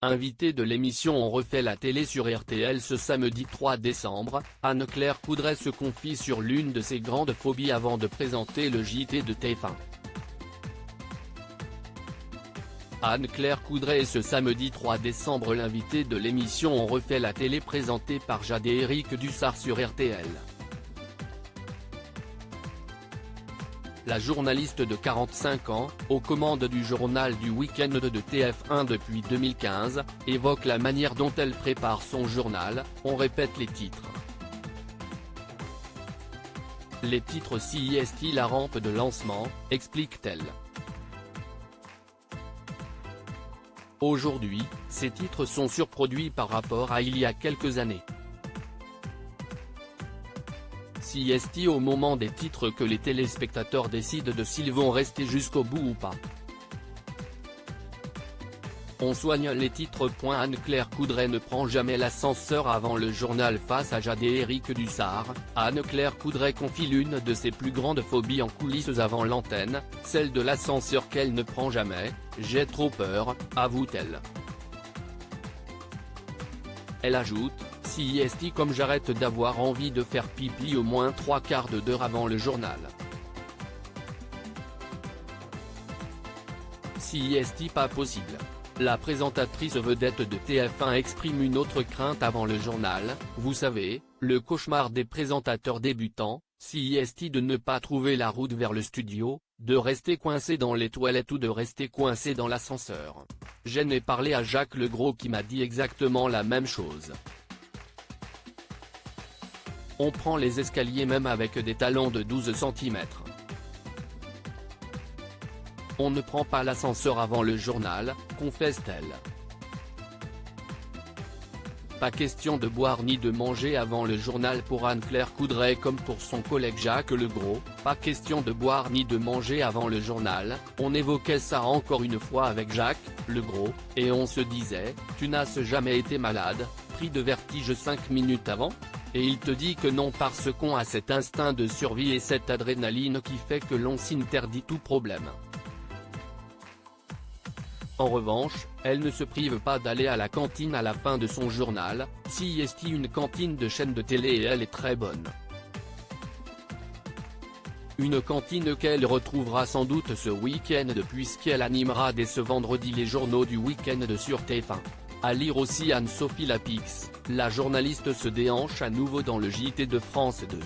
Invitée de l'émission On refait la télé sur RTL ce samedi 3 décembre, Anne-Claire Coudray se confie sur l'une de ses grandes phobies avant de présenter le JT de TF1. Anne-Claire Coudray est ce samedi 3 décembre l'invitée de l'émission On refait la télé présentée par Jade et Eric Dussard sur RTL. La journaliste de 45 ans, aux commandes du journal du week-end de TF1 depuis 2015, évoque la manière dont elle prépare son journal. On répète les titres. Les titres CIST la rampe de lancement, explique-t-elle. Aujourd'hui, ces titres sont surproduits par rapport à il y a quelques années. CIST au moment des titres que les téléspectateurs décident de s'ils vont rester jusqu'au bout ou pas. On soigne les titres. Anne-Claire Coudray ne prend jamais l'ascenseur avant le journal face à Jade et Eric Dussard. Anne-Claire Coudray confie l'une de ses plus grandes phobies en coulisses avant l'antenne, celle de l'ascenseur qu'elle ne prend jamais. « J'ai trop peur », avoue-t-elle. Elle ajoute: CIST comme j'arrête d'avoir envie de faire pipi au moins 3/4 d'heure avant le journal. CIST pas possible. La présentatrice vedette de TF1 exprime une autre crainte avant le journal, vous savez, le cauchemar des présentateurs débutants, CIST de ne pas trouver la route vers le studio, de rester coincé dans les toilettes ou de rester coincé dans l'ascenseur. J'en ai parlé à Jacques Legros qui m'a dit exactement la même chose. On prend les escaliers même avec des talons de 12 cm. On ne prend pas l'ascenseur avant le journal, confesse-t-elle. Pas question de boire ni de manger avant le journal pour Anne-Claire Coudray comme pour son collègue Jacques Legros, pas question de boire ni de manger avant le journal. On évoquait ça encore une fois avec Jacques Legros, et on se disait, tu n'as jamais été malade, pris de vertige 5 minutes avant ? Et il te dit que non parce qu'on a cet instinct de survie et cette adrénaline qui fait que l'on s'interdit tout problème. En revanche, elle ne se prive pas d'aller à la cantine à la fin de son journal. CIST une cantine de chaîne de télé et elle est très bonne. Une cantine qu'elle retrouvera sans doute ce week-end puisqu'elle animera dès ce vendredi les journaux du week-end sur TF1. À lire aussi Anne-Sophie Lapix, la journaliste se déhanche à nouveau dans le JT de France 2.